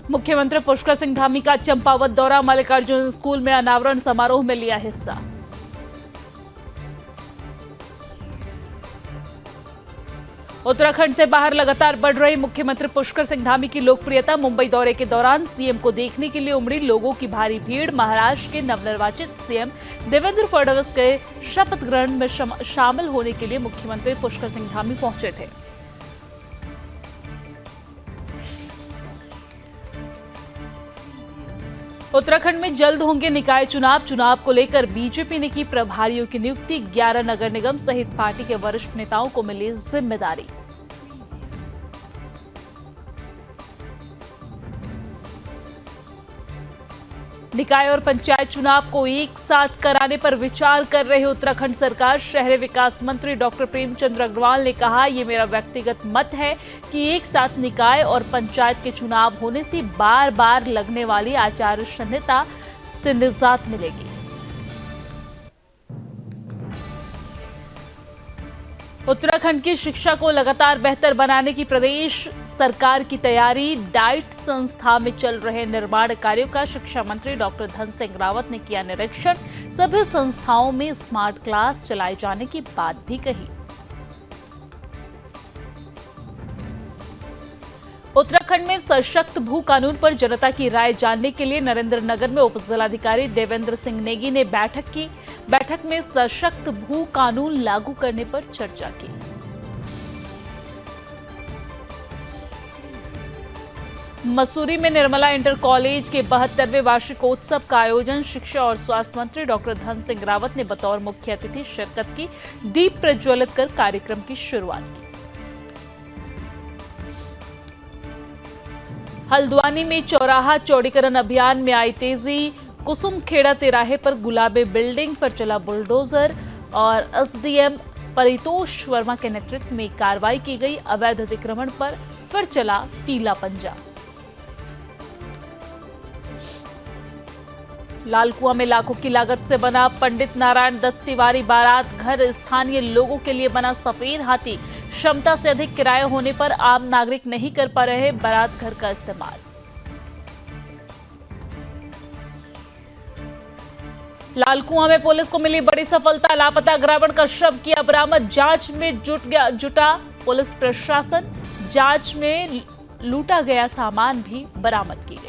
मुख्यमंत्री पुष्कर सिंह धामी का चंपावत दौरा, मल्लिकार्जुन स्कूल में अनावरण समारोह में लिया हिस्सा। उत्तराखंड से बाहर लगातार बढ़ रही मुख्यमंत्री पुष्कर सिंह धामी की लोकप्रियता, मुंबई दौरे के दौरान सीएम को देखने के लिए उमड़ी लोगों की भारी भीड़। महाराष्ट्र के नवनिर्वाचित सीएम देवेंद्र फडणवीस के शपथ ग्रहण में शामिल होने के लिए मुख्यमंत्री पुष्कर सिंह धामी पहुंचे थे। उत्तराखंड में जल्द होंगे निकाय चुनाव को लेकर बीजेपी ने की प्रभारियों की नियुक्ति। 11 नगर निगम सहित पार्टी के वरिष्ठ नेताओं को मिली जिम्मेदारी। निकाय और पंचायत चुनाव को एक साथ कराने पर विचार कर रही उत्तराखंड सरकार। शहरी विकास मंत्री डॉक्टर प्रेमचंद अग्रवाल ने कहा, ये मेरा व्यक्तिगत मत है कि एक साथ निकाय और पंचायत के चुनाव होने से बार बार लगने वाली आचार संहिता से निजात मिलेगी। उत्तराखंड की शिक्षा को लगातार बेहतर बनाने की प्रदेश सरकार की तैयारी। डाइट संस्था में चल रहे निर्माण कार्यों का शिक्षा मंत्री डॉक्टर धन सिंह रावत ने किया निरीक्षण। सभी संस्थाओं में स्मार्ट क्लास चलाए जाने की बात भी कही। उत्तराखंड में सशक्त भू कानून पर जनता की राय जानने के लिए नरेंद्रनगर में उप जिलाधिकारी देवेंद्र सिंह नेगी ने बैठक की। बैठक में सशक्त भू कानून लागू करने पर चर्चा की। मसूरी में निर्मला इंटर कॉलेज के 72वें वार्षिकोत्सव का आयोजन। शिक्षा और स्वास्थ्य मंत्री डॉक्टर धन सिंह रावत ने बतौर मुख्य अतिथि शिरकत की। दीप प्रज्वलित कर कार्यक्रम की शुरुआत की। हल्द्वानी में चौराहा चौड़ीकरण अभियान में आई तेजी। कुसुमखेड़ा तिराहे पर गुलाबी बिल्डिंग पर चला बुलडोजर और एसडीएम परितोष वर्मा के नेतृत्व में कार्रवाई की गई। अवैध अतिक्रमण पर फिर चला तीला पंजा। लालकुआं में लाखों की लागत से बना पंडित नारायण दत्त तिवारी बारात घर स्थानीय लोगों के लिए बना सफेद हाथी। क्षमता से अधिक किराया होने पर आम नागरिक नहीं कर पा रहे बारात घर का इस्तेमाल। लालकुआं में पुलिस को मिली बड़ी सफलता, लापता ग्रामीण का शव किया बरामद। जांच में जुटा पुलिस प्रशासन। जांच में लूटा गया सामान भी बरामद की गई।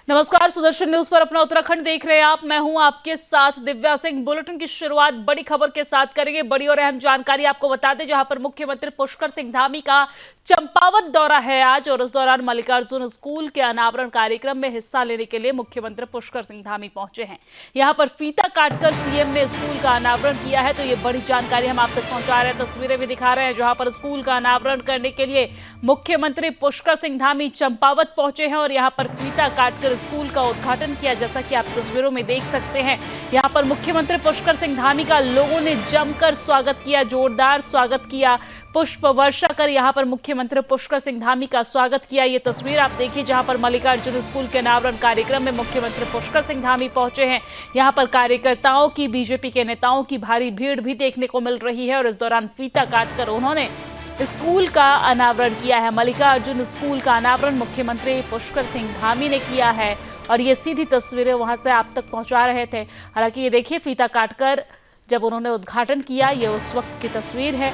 नमस्कार, सुदर्शन न्यूज पर अपना उत्तराखंड देख रहे हैं आप। मैं हूं आपके साथ दिव्या सिंह। बुलेटिन की शुरुआत बड़ी खबर के साथ करेंगे। बड़ी और अहम जानकारी आपको बता दें, जहां पर मुख्यमंत्री पुष्कर सिंह धामी का चंपावत दौरा है आज, और इस दौरान मल्लिकार्जुन स्कूल के अनावरण कार्यक्रम में हिस्सा लेने के लिए मुख्यमंत्री पुष्कर सिंह धामी पहुंचे हैं। यहां पर फीता काटकर सीएम ने स्कूल का अनावरण किया है, तो ये बड़ी जानकारी हम आप तक पहुंचा रहे हैं। तस्वीरें भी दिखा रहे हैं जहां पर स्कूल का अनावरण करने के लिए मुख्यमंत्री पुष्कर सिंह धामी चंपावत पहुंचे हैं और यहां पर फीता काटकर स्कूल का उद्घाटन किया। जैसा कि आप तस्वीरों में देख सकते हैं, यहां पर मुख्यमंत्री पुष्कर सिंह धामी का लोगों ने जमकर स्वागत किया, जोरदार स्वागत किया। पुष्प वर्षा कर यहां पर मुख्यमंत्री पुष्कर सिंह धामी का स्वागत किया। ये तस्वीर आप देखिए जहां पर मल्लिकार्जुन स्कूल के अनावरण कार्यक्रम में मुख्यमंत्री पुष्कर सिंह धामी पहुंचे हैं। यहां पर कार्यकर्ताओं की, बीजेपी के नेताओं की भारी भीड़ भी देखने को मिल रही है और इस दौरान फीता काटकर उन्होंने स्कूल का अनावरण किया है। मल्लिकार्जुन स्कूल का अनावरण मुख्यमंत्री पुष्कर सिंह धामी ने किया है और ये सीधी तस्वीरें वहां से आप तक पहुंचा रहे थे। हालांकि ये देखिए फीता काटकर जब उन्होंने उद्घाटन किया, ये उस वक्त की तस्वीर है।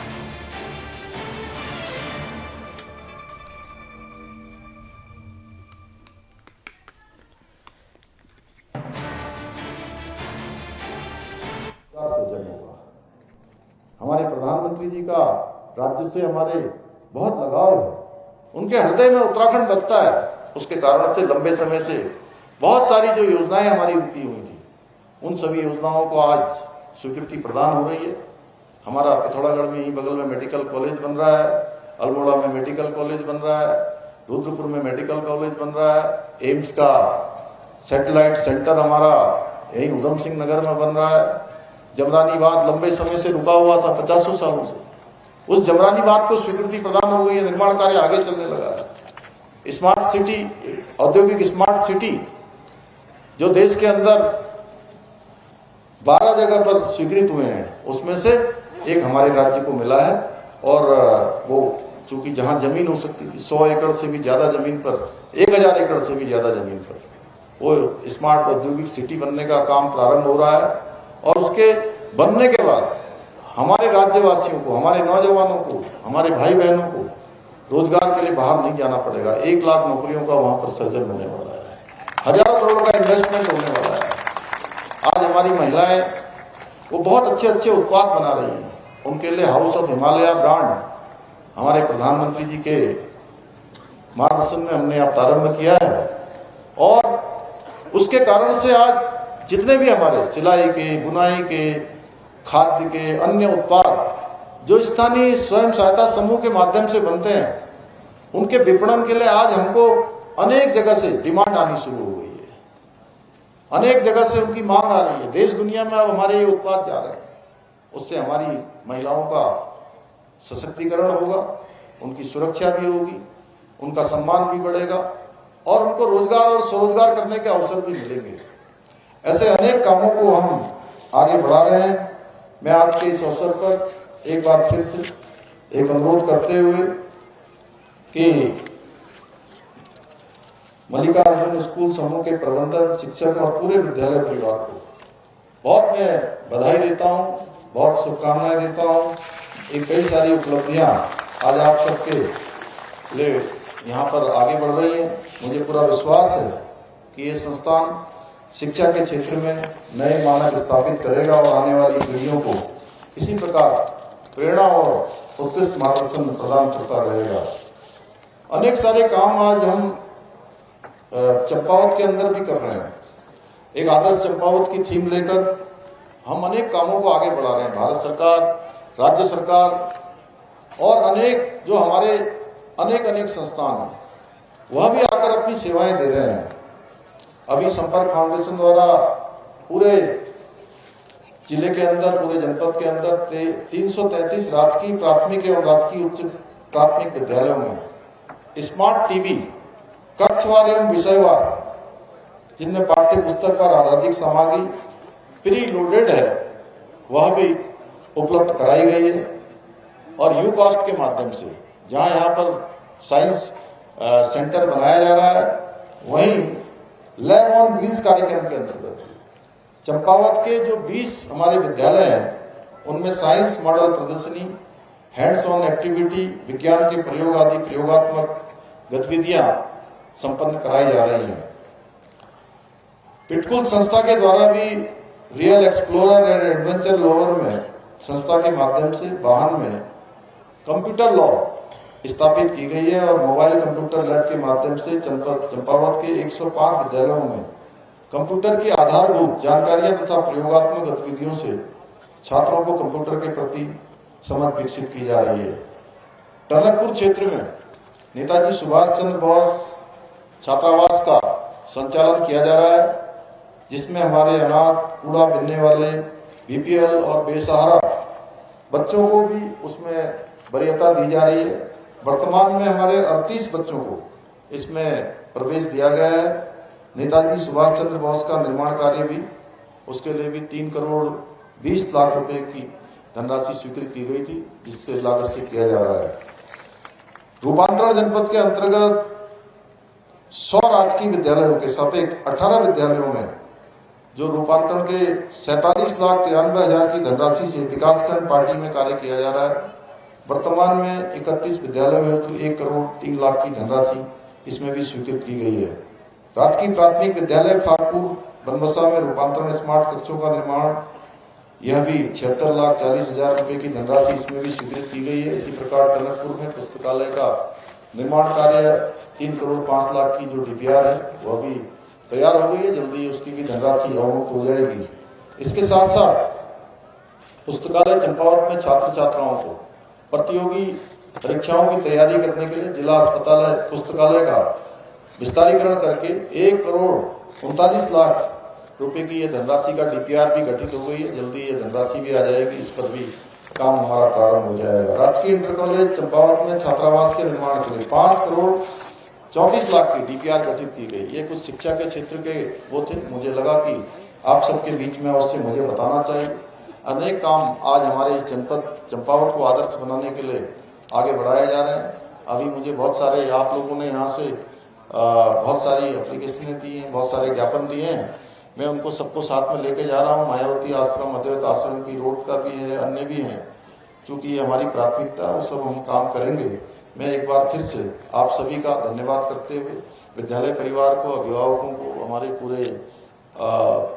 हमारे प्रधानमंत्री जी का राज्य से हमारे बहुत लगाव है, उनके हृदय में उत्तराखंड बसता है। उसके कारण से लंबे समय से बहुत सारी जो योजनाएं हमारी रुकी हुई थी, उन सभी योजनाओं को आज स्वीकृति प्रदान हो रही है। हमारा पिथौरागढ़ में ही बगल में मेडिकल कॉलेज बन रहा है, अल्मोड़ा में मेडिकल कॉलेज बन रहा है, रुद्रपुर में मेडिकल कॉलेज बन रहा है, एम्स का सैटेलाइट सेंटर हमारा यही उधम सिंह नगर में बन रहा है। जमरानी बात लंबे समय से रुका हुआ था, 50 सालों से, उस जमरानी बात को स्वीकृति प्रदान हो गई है, निर्माण कार्य आगे चलने लगा है। स्मार्ट सिटी, औद्योगिक स्मार्ट सिटी जो देश के अंदर 12 जगह पर स्वीकृत हुए हैं, उसमें से एक हमारे राज्य को मिला है। और वो चूंकि जहां जमीन हो सकती थी 100 एकड़ से भी ज्यादा जमीन पर, 1000 एकड़ से भी ज्यादा जमीन पर वो स्मार्ट औद्योगिक सिटी बनने का काम प्रारंभ हो रहा है। और उसके बनने के बाद हमारे राज्यवासियों को, हमारे नौजवानों को, हमारे भाई बहनों को रोजगार के लिए बाहर नहीं जाना पड़ेगा। 1 लाख नौकरियों का वहां पर सृजन होने वाला है, हजारों करोड़ का इन्वेस्टमेंट होने वाला है। आज हमारी महिलाएं वो बहुत अच्छे अच्छे उत्पाद बना रही हैं। उनके लिए हाउस ऑफ हिमालय ब्रांड हमारे प्रधानमंत्री जी के मार्गदर्शन में हमने अब प्रारंभ किया है। और उसके कारण से आज जितने भी हमारे सिलाई के, बुनाई के, खाद्य के, अन्य उत्पाद जो स्थानीय स्वयं सहायता समूह के माध्यम से बनते हैं, उनके विपणन के लिए आज हमको अनेक जगह से डिमांड आनी शुरू हो गई है। अनेक जगह से उनकी मांग आ रही है। देश दुनिया में अब हमारे ये उत्पाद जा रहे हैं। उससे हमारी महिलाओं का सशक्तिकरण होगा, उनकी सुरक्षा भी होगी, उनका सम्मान भी बढ़ेगा और उनको रोजगार और स्वरोजगार करने के अवसर भी मिलेंगे। ऐसे अनेक कामों को हम आगे बढ़ा रहे हैं। मैं आज के इस अवसर पर एक बार फिर से एक अनुरोध करते हुए कि मल्लिकार्जुन स्कूल समूह के प्रबंधन, शिक्षक और पूरे विद्यालय परिवार को बहुत मैं बधाई देता हूं, बहुत शुभकामनाएं देता हूं। एक कई सारी उपलब्धियां आज आप सबके लिए यहाँ पर आगे बढ़ रही हैं। मुझे पूरा विश्वास है कि ये संस्थान शिक्षा के क्षेत्र में नए मानक स्थापित करेगा और आने वाली पीढ़ियों को इसी प्रकार प्रेरणा और उत्कृष्ट मार्गदर्शन प्रदान करता रहेगा। अनेक सारे काम आज हम चंपावत के अंदर भी कर रहे हैं। एक आदर्श चंपावत की थीम लेकर हम अनेक कामों को आगे बढ़ा रहे हैं। भारत सरकार, राज्य सरकार और अनेक जो हमारे अनेक संस्थान हैं, वह भी आकर अपनी सेवाएं दे रहे हैं। अभी संपर्क फाउंडेशन द्वारा पूरे जिले के अंदर, पूरे जनपद के अंदर 333 राजकीय प्राथमिक एवं राजकीय उच्च प्राथमिक विद्यालयों में स्मार्ट टीवी कक्षवार एवं विषयवार, जिनमें पाठ्य पुस्तक और आधारिक सामग्री प्री लोडेड है, वह भी उपलब्ध कराई गई है। और यू कास्ट के माध्यम से जहां यहाँ पर साइंस सेंटर बनाया जा रहा है, वहीं लैब ऑन व्हील्स कार्यक्रम के अंतर्गत चंपावत के जो 20 हमारे विद्यालय हैं, उनमें साइंस मॉडल प्रदर्शनी, हैंड्स ऑन एक्टिविटी, विज्ञान के प्रयोग आदि प्रयोगात्मक गतिविधियां संपन्न कराई जा रही हैं। पिटकुल संस्था के द्वारा भी real explorer and adventure lover में संस्था के माध्यम से वाहन में कंप्यूटर लैब स्थापित की गई है और मोबाइल कंप्यूटर लैब के माध्यम से चंपावत के 105 विद्यालयों में कंप्यूटर की आधारभूत जानकारियां तथा प्रयोगात्मक गतिविधियों से छात्रों को कंप्यूटर के प्रति समझ विकसित की जा रही है। टनकपुर क्षेत्र में नेताजी सुभाष चंद्र बोस छात्रावास का संचालन किया जा रहा है, जिसमें हमारे अनाथ, कूड़ा बिनने वाले, बीपीएल और बेसहारा बच्चों को भी उसमें वरीयता दी जा रही है। वर्तमान में हमारे 38 बच्चों को इसमें प्रवेश दिया गया है। नेताजी सुभाष चंद्र बोस का निर्माण कार्य भी, उसके लिए भी 3 करोड़ 20 लाख रुपए की धनराशि स्वीकृत की गई थी, जिसके लागत से किया जा रहा है। रूपांतरण जनपद के अंतर्गत 100 राजकीय विद्यालयों के सापेक्ष 18 विद्यालयों में जो रूपांतरण के 47,93,000 की धनराशि से विकासखंड पार्टी में कार्य किया जा रहा है। वर्तमान में 31 विद्यालयों में तो 1 करोड़ 3 लाख की धनराशि इसमें भी स्वीकृत की गई है। राजकीय प्राथमिक विद्यालय फागपुर बनबसा में रूपांतरण स्मार्ट कक्षों का निर्माण, यह भी 76,40,000 रुपए की धनराशि इसमें भी स्वीकृत की गई है। इसी प्रकार टनकपुर में पुस्तकालय का निर्माण कार्य 3 करोड़ 5 लाख की जो डीपीआर है वह भी तैयार हो गई है। जल्दी उसकी भी धनराशि अवमुक्त हो जाएगी। इसके साथ साथ पुस्तकालय चंपावत में छात्र छात्राओं को प्रतियोगी परीक्षाओं की तैयारी करने के लिए जिला अस्पताल पुस्तकालय का विस्तारीकरण करके 1 करोड़ 39 लाख रुपए की ये धनराशि का डीपीआर भी गठित हो गई है। जल्दी ये धनराशि भी आ जाएगी, इस पर भी काम हमारा प्रारंभ हो जाएगा। राजकीय इंटर कॉलेज चंपावत में छात्रावास के निर्माण के लिए 5 करोड़ 34 लाख की DPR गठित की गई। ये कुछ शिक्षा के क्षेत्र के वो थे, मुझे लगा कि आप सबके बीच में अवश्य मुझे बताना चाहिए। अनेक काम आज हमारे इस जनपद चंपावत को आदर्श बनाने के लिए आगे बढ़ाए जा रहे हैं। अभी मुझे बहुत सारे आप लोगों ने यहाँ से बहुत सारी एप्लीकेशनें दी हैं, बहुत सारे ज्ञापन दिए हैं। मैं उनको सबको साथ में लेके जा रहा हूँ। मायावती आश्रम, अद्वैत आश्रम की रोड का भी है, अन्य भी हैं। चूँकि ये हमारी प्राथमिकता है, वो सब हम काम करेंगे। मैं एक बार फिर से आप सभी का धन्यवाद करते हुए विद्यालय परिवार को, अभिभावकों को, हमारे पूरे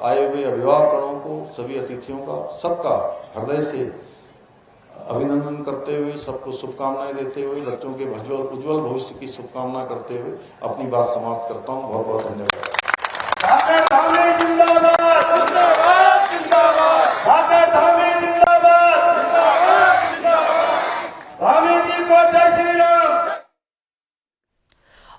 आए हुए अभिभावकों को, सभी अतिथियों का, सबका हृदय से अभिनंदन करते हुए, सबको शुभकामनाएं देते हुए, बच्चों के उज्ज्वल भविष्य की शुभकामना करते हुए अपनी बात समाप्त करता हूँ। बहुत बहुत धन्यवाद।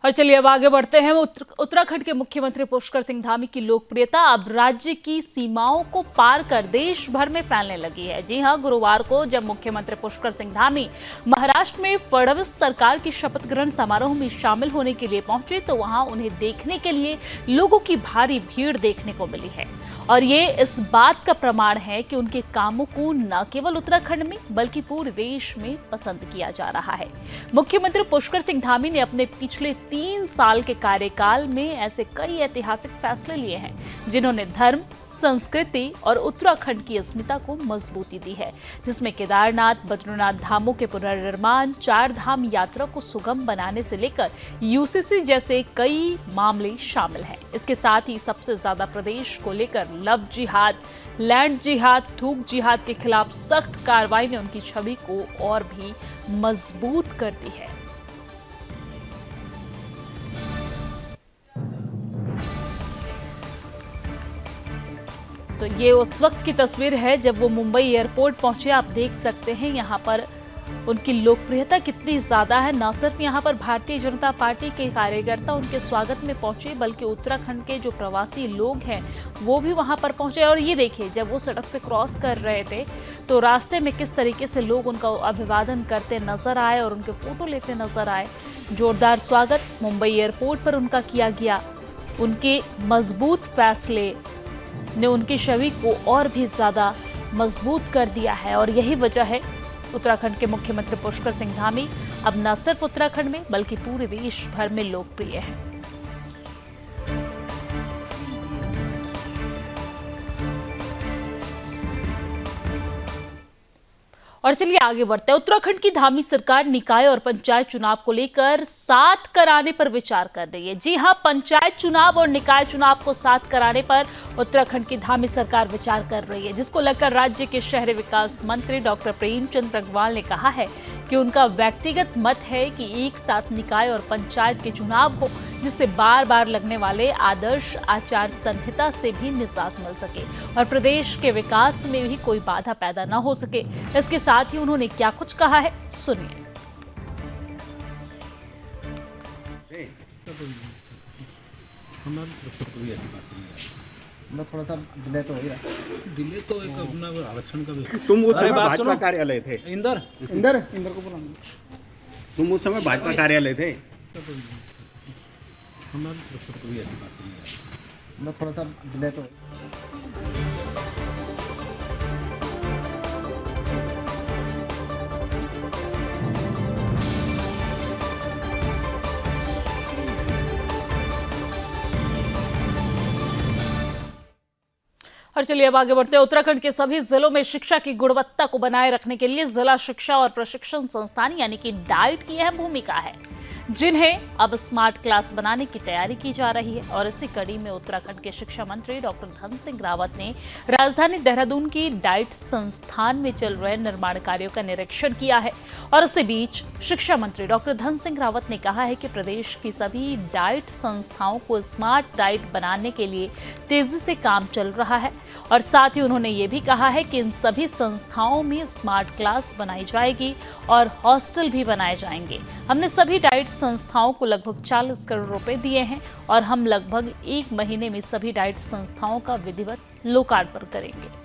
और चलिए अब आगे बढ़ते हैं। उत्तराखंड के मुख्यमंत्री पुष्कर सिंह धामी की लोकप्रियता अब राज्य की सीमाओं को पार कर देश भर में फैलने लगी है। जी हां, गुरुवार को जब मुख्यमंत्री पुष्कर सिंह धामी महाराष्ट्र में फडणवीस सरकार की शपथ ग्रहण समारोह में शामिल होने के लिए पहुंचे तो वहां उन्हें देखने के लिए लोगों की भारी भीड़ देखने को मिली है। और ये इस बात का प्रमाण है कि उनके कामों को न केवल उत्तराखंड में बल्कि पूरे देश में पसंद किया जा रहा है। मुख्यमंत्री पुष्कर सिंह धामी ने अपने पिछले 3 साल के कार्यकाल में ऐसे कई ऐतिहासिक फैसले लिए हैं जिन्होंने धर्म, संस्कृति और उत्तराखंड की अस्मिता को मजबूती दी है, जिसमें केदारनाथ, बद्रीनाथ धामों के पुनर्निर्माण, 4 धाम यात्रा को सुगम बनाने से लेकर UCC जैसे कई मामले शामिल हैं। इसके साथ ही सबसे ज्यादा प्रदेश को लेकर लव जिहाद, लैंड जिहाद, थूक जिहाद के खिलाफ सख्त कार्रवाई ने उनकी छवि को और भी मजबूत कर दी है। तो ये उस वक्त की तस्वीर है जब वो मुंबई एयरपोर्ट पहुंचे। आप देख सकते हैं यहाँ पर उनकी लोकप्रियता कितनी ज्यादा है। न सिर्फ यहाँ पर भारतीय जनता पार्टी के कार्यकर्ता उनके स्वागत में पहुंचे बल्कि उत्तराखंड के जो प्रवासी लोग हैं वो भी वहां पर पहुंचे। और ये देखिए, जब वो सड़क से क्रॉस कर रहे थे तो रास्ते में किस तरीके से लोग उनका अभिवादन करते नजर आए और उनके फोटो लेते नजर आए। जोरदार स्वागत मुंबई एयरपोर्ट पर उनका किया गया। उनके मजबूत फैसले ने उनकी छवि को और भी ज्यादा मजबूत कर दिया है और यही वजह है उत्तराखंड के मुख्यमंत्री पुष्कर सिंह धामी अब न सिर्फ उत्तराखंड में बल्कि पूरे देश भर में लोकप्रिय हैं। और चलिए आगे बढ़ते हैं। उत्तराखंड की धामी सरकार निकाय और पंचायत चुनाव को लेकर साथ कराने पर विचार कर रही है। जी हां, पंचायत चुनाव और निकाय चुनाव को साथ कराने पर उत्तराखंड की धामी सरकार विचार कर रही है, जिसको लेकर राज्य के शहरी विकास मंत्री डॉक्टर प्रेमचंद अग्रवाल ने कहा है कि उनका व्यक्तिगत मत है कि एक साथ निकाय और पंचायत के चुनाव हो, जिससे बार बार लगने वाले आदर्श आचार संहिता से भी निजात मिल सके और प्रदेश के विकास में भी कोई बाधा पैदा न हो सके। इसके साथ ही उन्होंने क्या कुछ कहा है, सुनिए। थोड़ा सा डिले तो हो रहा है। डिले तो एक अपना आरक्षण का भी। तुम उस समय भाजपा कार्यालय थे? इंदर को बुलाना। तुम उस समय भाजपा कार्यालय थे? थोड़ा सा डिले तो। और चलिए अब आगे बढ़ते हैं। उत्तराखंड के सभी जिलों में शिक्षा की गुणवत्ता को बनाए रखने के लिए जिला शिक्षा और प्रशिक्षण संस्थान यानी कि डाइट की अहम भूमिका है, जिन्हें अब स्मार्ट क्लास बनाने की तैयारी की जा रही है। और इसी कड़ी में उत्तराखंड के शिक्षा मंत्री डॉक्टर धन सिंह रावत ने राजधानी देहरादून की डाइट संस्थान में चल रहे निर्माण कार्यों का निरीक्षण किया है। और इसी बीच शिक्षा मंत्री डॉक्टर धन सिंह रावत ने कहा है कि प्रदेश की सभी डाइट संस्थाओं को स्मार्ट डाइट बनाने के लिए तेजी से काम चल रहा है। और साथ ही उन्होंने ये भी कहा है कि इन सभी संस्थाओं में स्मार्ट क्लास बनाई जाएगी और हॉस्टल भी बनाए जाएंगे। हमने सभी डाइट संस्थाओं को लगभग 40 करोड़ रुपए दिए हैं और हम लगभग 1 महीने में सभी डाइट संस्थाओं का विधिवत लोकार्पण करेंगे।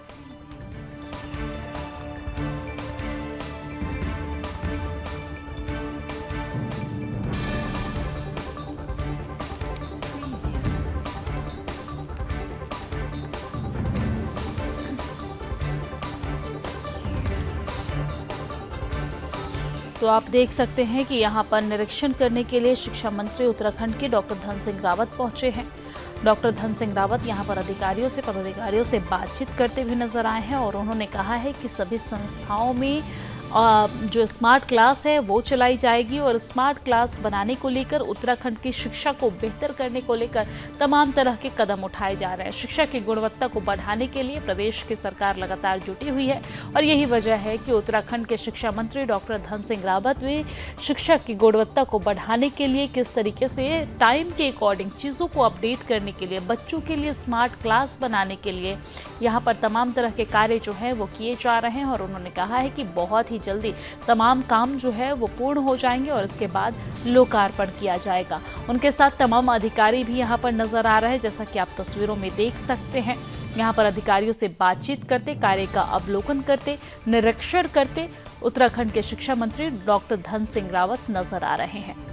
तो आप देख सकते हैं कि यहाँ पर निरीक्षण करने के लिए शिक्षा मंत्री उत्तराखंड के डॉक्टर धन सिंह रावत पहुंचे हैं। डॉक्टर धन सिंह रावत यहाँ पर पदाधिकारियों से बातचीत करते भी नजर आए हैं और उन्होंने कहा है कि सभी संस्थाओं में जो स्मार्ट क्लास है वो चलाई जाएगी और स्मार्ट क्लास बनाने को लेकर उत्तराखंड की शिक्षा को बेहतर करने को लेकर तमाम तरह के कदम उठाए जा रहे हैं। शिक्षा की गुणवत्ता को बढ़ाने के लिए प्रदेश की सरकार लगातार जुटी हुई है और यही वजह है कि उत्तराखंड के शिक्षा मंत्री डॉक्टर धन सिंह रावत भी शिक्षा की गुणवत्ता को बढ़ाने के लिए किस तरीके से टाइम के अकॉर्डिंग चीज़ों को अपडेट करने के लिए, बच्चों के लिए स्मार्ट क्लास बनाने के लिए यहाँ पर तमाम तरह के कार्य जो हैं वो किए जा रहे हैं और उन्होंने कहा है कि बहुत ही जल्दी तमाम काम जो है वो पूर्ण हो जाएंगे और इसके बाद लोकार्पण किया जाएगा। उनके साथ तमाम अधिकारी भी यहाँ पर नजर आ रहे हैं, जैसा कि आप तस्वीरों में देख सकते हैं। यहाँ पर अधिकारियों से बातचीत करते, कार्य का अवलोकन करते, निरीक्षण करते उत्तराखंड के शिक्षा मंत्री डॉक्टर धन सिंह रावत नजर आ रहे हैं।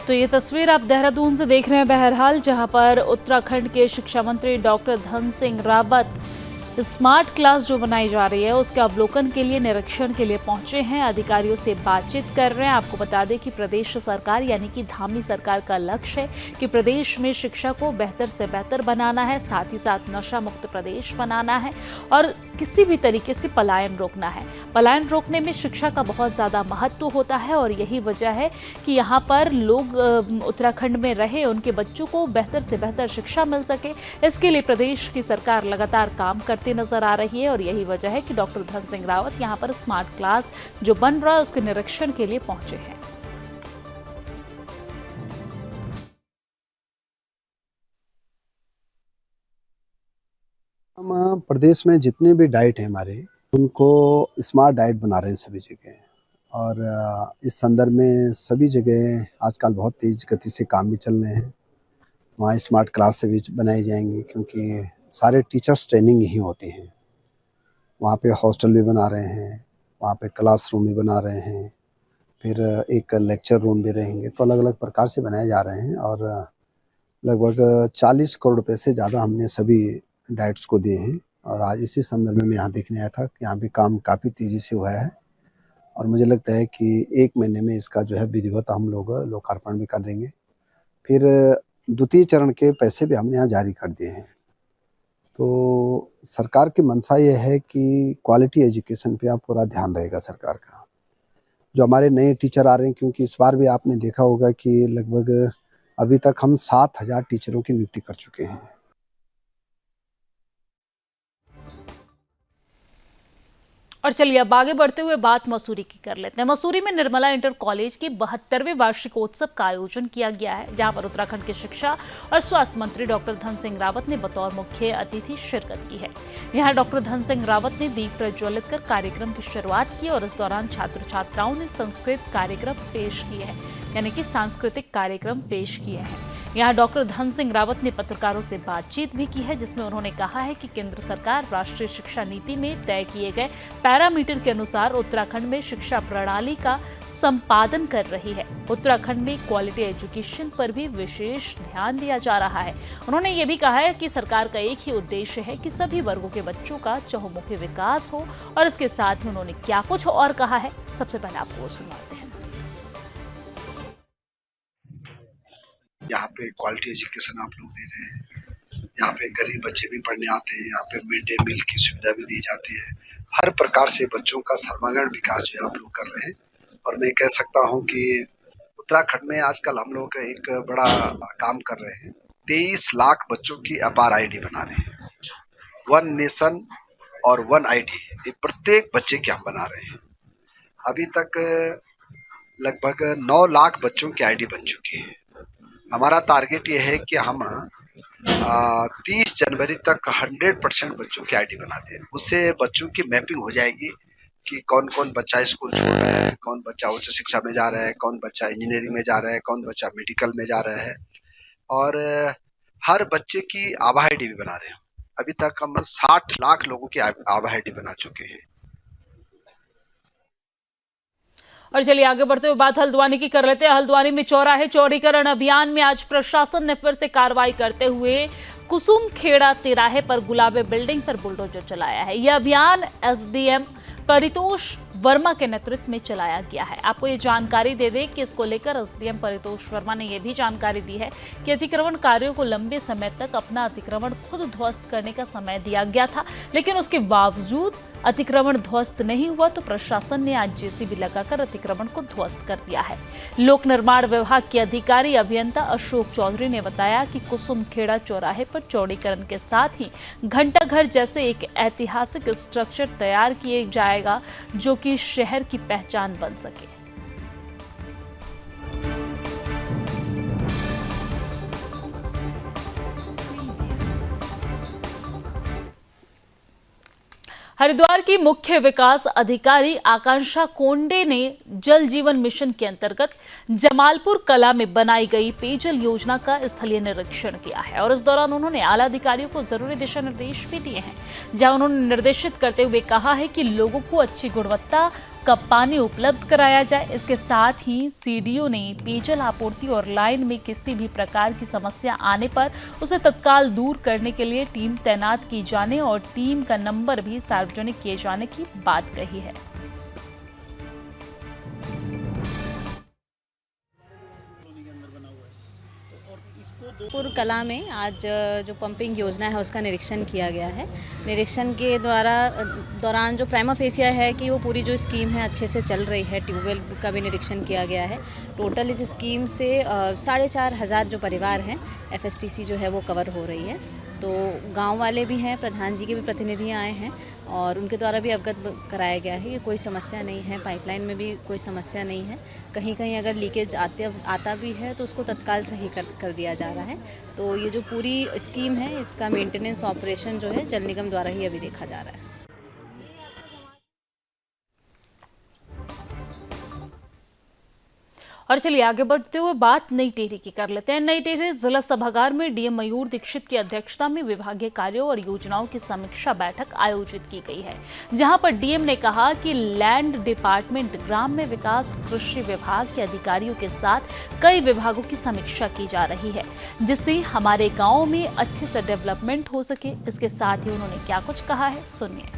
तो ये तस्वीर आप देहरादून से देख रहे हैं बहरहाल, जहां पर उत्तराखंड के शिक्षा मंत्री doctor Dhan Singh Rawat smart class जो बनाई जा रही है उसके अवलोकन के लिए, निरीक्षण के लिए पहुंचे हैं, अधिकारियों से बातचीत कर रहे हैं। आपको बता दें कि प्रदेश सरकार यानी कि धामी सरकार का लक्ष्य है कि प्रदेश में शिक्षा को बेहतर से बेहतर बनाना है, साथ ही साथ नशा मुक्त प्रदेश बनाना है और किसी भी तरीके से पलायन रोकना है। पलायन रोकने में शिक्षा का बहुत ज़्यादा महत्व होता है और यही वजह है कि यहाँ पर लोग उत्तराखंड में रहे, उनके बच्चों को बेहतर से बेहतर शिक्षा मिल सके, इसके लिए प्रदेश की सरकार लगातार काम करती नजर आ रही है और यही वजह है कि डॉक्टर धन सिंह रावत यहाँ पर स्मार्ट क्लास जो बन रहा है उसके निरीक्षण के लिए पहुंचे हैं। हम प्रदेश में जितने भी डाइट हैं हमारे, उनको स्मार्ट डाइट बना रहे हैं सभी जगह और इस संदर्भ में सभी जगह आजकल बहुत तेज गति से काम भी चल रहे हैं। वहाँ स्मार्ट क्लास भी बनाई जाएंगी क्योंकि सारे टीचर्स ट्रेनिंग ही होती हैं। वहाँ पे हॉस्टल भी बना रहे हैं, वहाँ पे क्लासरूम भी बना रहे हैं, फिर एक लेक्चर रूम भी रहेंगे, तो अलग अलग प्रकार से बनाए जा रहे हैं और लगभग 40 करोड़ रुपए से ज़्यादा हमने सभी डाइट्स को दिए हैं और आज इसी संदर्भ में यहाँ देखने आया था कि यहाँ भी काम काफ़ी तेज़ी से हुआ है और मुझे लगता है कि 1 महीने में इसका जो है विधिवत हम लोग लोकार्पण भी कर देंगे। फिर द्वितीय चरण के पैसे भी हमने यहाँ जारी कर दिए हैं। तो सरकार की मंशा ये है कि क्वालिटी एजुकेशन पे आप पूरा ध्यान रहेगा सरकार का। जो हमारे नए टीचर आ रहे हैं, क्योंकि इस बार भी आपने देखा होगा कि लगभग अभी तक हम 7,000 टीचरों की नियुक्ति कर चुके हैं। और चलिए अब आगे बढ़ते हुए बात मसूरी की कर लेते हैं। मसूरी में निर्मला इंटर कॉलेज के 72वें वार्षिकोत्सव का आयोजन किया गया है, जहां पर उत्तराखंड के शिक्षा और स्वास्थ्य मंत्री डॉक्टर धन सिंह रावत ने बतौर मुख्य अतिथि शिरकत की है। यहां डॉक्टर धन सिंह रावत ने दीप प्रज्वलित कर कार्यक्रम की शुरुआत की और इस दौरान छात्र छात्राओं ने सांस्कृतिक कार्यक्रम पेश किए हैं, यानी कि सांस्कृतिक कार्यक्रम पेश किए हैं। यहाँ डॉक्टर धन सिंह रावत ने पत्रकारों से बातचीत भी की है, जिसमें उन्होंने कहा है कि केंद्र सरकार राष्ट्रीय शिक्षा नीति में तय किए गए पैरामीटर के अनुसार उत्तराखंड में शिक्षा प्रणाली का संपादन कर रही है। उत्तराखंड में क्वालिटी एजुकेशन पर भी विशेष ध्यान दिया जा रहा है। उन्होंने ये भी कहा है कि सरकार का एक ही उद्देश्य है कि सभी वर्गों के बच्चों का चहुमुखी विकास हो और इसके साथ ही उन्होंने क्या कुछ और कहा है, सबसे पहले आपको वो सुनवाते हैं। यहाँ पे क्वालिटी एजुकेशन आप लोग दे रहे हैं, यहाँ पे गरीब बच्चे भी पढ़ने आते हैं, यहाँ पे मिड डे मील की सुविधा भी दी जाती है। हर प्रकार से बच्चों का सर्वांगीण विकास जो है आप लोग कर रहे हैं और मैं कह सकता हूँ कि उत्तराखंड में आजकल हम लोग एक बड़ा काम कर रहे हैं। 23 लाख बच्चों की अपार आईडी बना रहे हैं। 1 नेशन और 1 आईडी, ये प्रत्येक बच्चे की हम बना रहे हैं। अभी तक लगभग 9 लाख बच्चों की आईडी बन चुकी है। हमारा टारगेट ये है कि हम 30 जनवरी तक 100% बच्चों की आईडी बना दें। उससे बच्चों की मैपिंग हो जाएगी कि कौन कौन बच्चा स्कूल छोड़ रहा है, कौन बच्चा उच्च शिक्षा में जा रहा है, कौन बच्चा इंजीनियरिंग में जा रहा है, कौन बच्चा मेडिकल में जा रहा है और हर बच्चे की आभा आईडी भी बना रहे हैं। अभी तक हम 60 लाख लोगों की आबादी बना चुके हैं। और चलिए आगे बढ़ते हुए बात हल्द्वानी की कर लेते हैं। हल्द्वानी में चौराहे चौड़ीकरण अभियान में आज प्रशासन ने फिर से कार्रवाई करते हुए कुसुम खेड़ा तिराहे पर गुलाबे बिल्डिंग पर बुलडोजर चलाया है। यह अभियान एसडीएम परितोष वर्मा के नेतृत्व में चलाया गया है। आपको ये जानकारी दे दें कि इसको लेकर एसडीएम परितोष वर्मा ने यह भी जानकारी दी है कि अतिक्रमणकारियों को लंबे समय तक अपना अतिक्रमण खुद ध्वस्त करने का समय दिया गया था, लेकिन उसके बावजूद अतिक्रमण ध्वस्त नहीं हुआ तो प्रशासन ने आज जेसीबी लगाकर अतिक्रमण को ध्वस्त कर दिया है। लोक निर्माण विभाग के अधिकारी अभियंता अशोक चौधरी ने बताया कि कुसुम खेड़ा चौराहे पर चौड़ीकरण के साथ ही घंटा घर जैसे एक ऐतिहासिक स्ट्रक्चर तैयार किया जाएगा जो कि शहर की पहचान बन सके। हरिद्वार की मुख्य विकास अधिकारी आकांक्षा कोंडे ने जल जीवन मिशन के अंतर्गत जमालपुर कला में बनाई गई पेयजल योजना का स्थलीय निरीक्षण किया है और इस दौरान उन्होंने आला अधिकारियों को जरूरी दिशा निर्देश भी दिए हैं, जहां उन्होंने निर्देशित करते हुए कहा है कि लोगों को अच्छी गुणवत्ता का पानी उपलब्ध कराया जाए। इसके साथ ही सीडीओ ने पेयजल आपूर्ति और लाइन में किसी भी प्रकार की समस्या आने पर उसे तत्काल दूर करने के लिए टीम तैनात की जाने और टीम का नंबर भी सार्वजनिक किए जाने की बात कही है। पुर कला में आज जो पंपिंग योजना है उसका निरीक्षण किया गया है। निरीक्षण के दौरान जो प्राइमा फेसिया है कि वो पूरी जो स्कीम है अच्छे से चल रही है। ट्यूबवेल का भी निरीक्षण किया गया है। टोटल इस स्कीम से 4,500 जो परिवार हैं एफएसटीसी जो है वो कवर हो रही है। तो गांव वाले भी हैं, प्रधान जी के भी प्रतिनिधि आए हैं और उनके द्वारा भी अवगत कराया गया है कि कोई समस्या नहीं है, पाइपलाइन में भी कोई समस्या नहीं है। कहीं कहीं अगर लीकेज आता भी है तो उसको तत्काल सही कर दिया जा रहा है। तो ये जो पूरी स्कीम है इसका मेंटेनेंस ऑपरेशन जो है जल निगम द्वारा ही अभी देखा जा रहा है। और चलिए आगे बढ़ते हुए बात नई टिहरी की कर लेते हैं। नई टिहरी जिला सभागार में डीएम मयूर दीक्षित की अध्यक्षता में विभागीय कार्यों और योजनाओं की समीक्षा बैठक आयोजित की गई है, जहां पर डीएम ने कहा कि लैंड डिपार्टमेंट, ग्राम्य विकास, कृषि विभाग के अधिकारियों के साथ कई विभागों की समीक्षा की जा रही है, जिससे हमारे गाँव में अच्छे से डेवलपमेंट हो सके। इसके साथ ही उन्होंने क्या कुछ कहा है, सुनिए।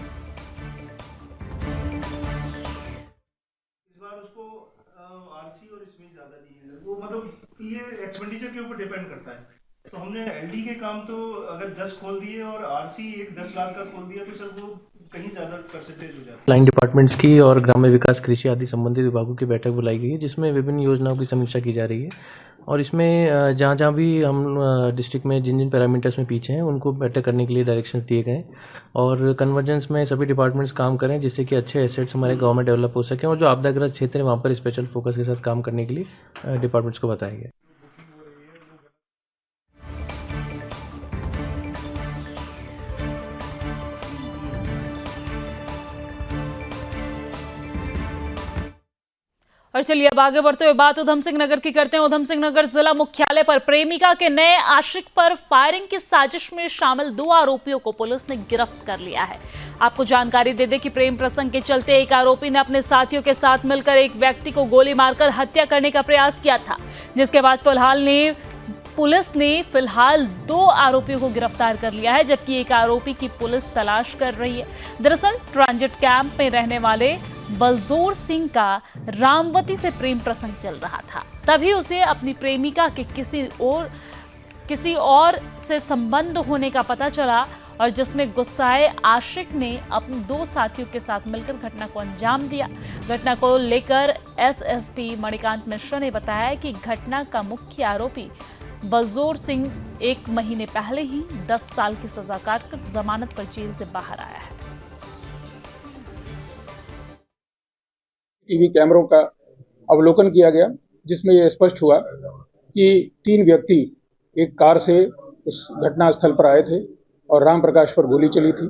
वो मतलब ये एक्सपेंडिचर के ऊपर डिपेंड करता है। तो हमने एलडी के काम तो अगर 10 खोल दिए और आरसी एक 10 लाख का खोल दिया तो सर वो कहीं ज्यादा परसेंटेज हो जाता है। लाइन डिपार्टमेंट्स की और ग्राम्य विकास, कृषि आदि संबंधित विभागों की बैठक बुलाई गई है, जिसमें विभिन्न योजनाओं की समीक्षा की जा रही है और इसमें जहाँ भी हम डिस्ट्रिक्ट में जिन पैरामीटर्स में पीछे हैं उनको बेटर करने के लिए डायरेक्शंस दिए गए और कन्वर्जेंस में सभी डिपार्टमेंट्स काम करें जिससे कि अच्छे एसेट्स हमारे गांव में डेवलप हो सकें और जो आपदाग्रस्त क्षेत्र है वहाँ पर स्पेशल फोकस के साथ काम करने के लिए डिपार्टमेंट्स को बताया गया। और चलिए अब आगे बढ़ते हुए बात उधम सिंह नगर की करते हैं। उधम सिंह नगर जिला मुख्यालय पर प्रेमिका के नए आशिक पर फायरिंग की साजिश में शामिल 2 आरोपियों को पुलिस ने गिरफ्त कर लिया है। आपको जानकारी दे दें कि प्रेम प्रसंग के चलते एक आरोपी ने अपने साथियों के साथ मिलकर एक व्यक्ति को गोली मारकर हत्या करने का प्रयास किया था, जिसके बाद पुलिस ने फिलहाल 2 आरोपियों को गिरफ्तार कर लिया है, जबकि एक आरोपी की पुलिस तलाश कर रही है। दरअसल ट्रांजिट कैंप में रहने वाले बलजोर सिंह का रामवती से प्रेम प्रसंग चल रहा था, तभी उसे अपनी प्रेमिका के किसी और से संबंध होने का पता चला और जिसमें गुस्साए आशिक ने अपने 2 साथियों के साथ मिलकर घटना को अंजाम दिया। घटना को लेकर एसएसपी मणिकांत मिश्रा ने बताया कि घटना का मुख्य आरोपी बलजोर सिंह 1 महीने पहले ही 10 साल की सजा काटकर जमानत पर जेल से बाहर आया है। टीवी कैमरों का अवलोकन किया गया, जिसमें यह स्पष्ट हुआ कि 3 व्यक्ति एक कार से उस घटना स्थल पर आए थे और राम प्रकाश पर गोली चली थी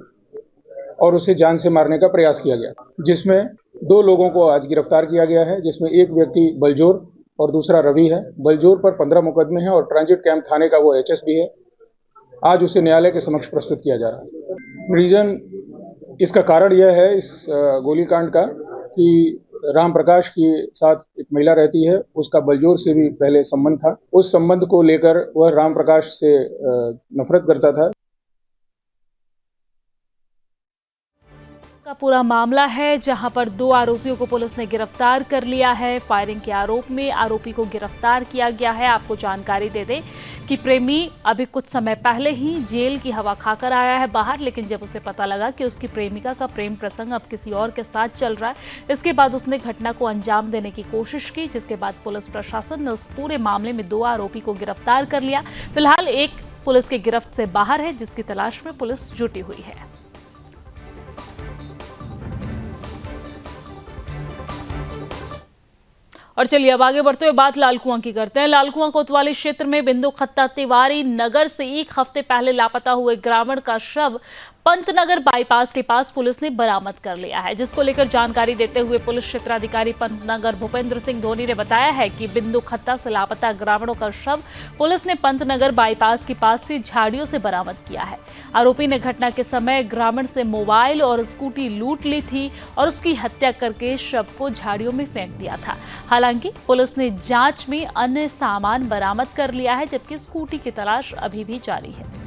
और उसे जान से मारने का प्रयास किया गया, जिसमें 2 लोगों को आज गिरफ्तार किया गया है, जिसमें एक व्यक्ति बलजोर और दूसरा रवि है। बलजोर पर 15 मुकदमे हैं और ट्रांजिट कैंप थाने का वो एचएस भी है आज उसे न्यायालय के समक्ष प्रस्तुत किया जा रहा है। रीजन, इसका कारण यह है इस गोलीकांड का कि राम प्रकाश के साथ एक महिला रहती है, उसका बलजोर से भी पहले संबंध था। उस संबंध को लेकर वह राम प्रकाश से नफरत करता था। का पूरा मामला है जहां पर 2 आरोपियों को पुलिस ने गिरफ्तार कर लिया है। फायरिंग के आरोप में आरोपी को गिरफ्तार किया गया है। आपको जानकारी दे दें कि प्रेमी अभी कुछ समय पहले ही जेल की हवा खाकर आया है बाहर, लेकिन जब उसे पता लगा कि उसकी प्रेमिका का प्रेम प्रसंग अब किसी और के साथ चल रहा है, इसके बाद उसने घटना को अंजाम देने की कोशिश की, जिसके बाद पुलिस प्रशासन ने उस पूरे मामले में 2 आरोपी को गिरफ्तार कर लिया। फिलहाल एक पुलिस के गिरफ्त से बाहर है, जिसकी तलाश में पुलिस जुटी हुई है। और चलिए अब आगे बढ़ते हुए बात लालकुआं की करते हैं। लालकुआं कोतवाली क्षेत्र में बिंदु खत्ता तिवारी नगर से 1 हफ्ते पहले लापता हुए ग्रामीण का शव पंतनगर बाईपास के पास पुलिस ने बरामद कर लिया है, जिसको लेकर जानकारी देते हुए पुलिस क्षेत्राधिकारी पंतनगर भूपेंद्र सिंह धोनी ने बताया है कि बिंदु खत्ता से लापता ग्रामीणों का शव पुलिस ने पंतनगर बाईपास के पास से झाड़ियों से बरामद किया है। आरोपी ने घटना के समय ग्रामीण से मोबाइल और स्कूटी लूट ली थी और उसकी हत्या करके शव को झाड़ियों में फेंक दिया था। हालांकि पुलिस ने जांच में अन्य सामान बरामद कर लिया है, जबकि स्कूटी की तलाश अभी भी जारी है।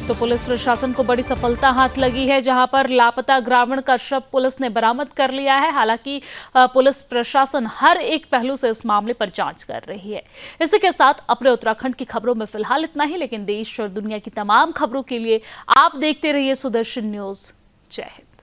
तो पुलिस प्रशासन को बड़ी सफलता हाथ लगी है, जहां पर लापता ग्रामीण का शव पुलिस ने बरामद कर लिया है। हालांकि पुलिस प्रशासन हर एक पहलू से इस मामले पर जांच कर रही है। इसी के साथ अपने उत्तराखंड की खबरों में फिलहाल इतना ही, लेकिन देश और दुनिया की तमाम खबरों के लिए आप देखते रहिए सुदर्शन न्यूज। जय हिंद।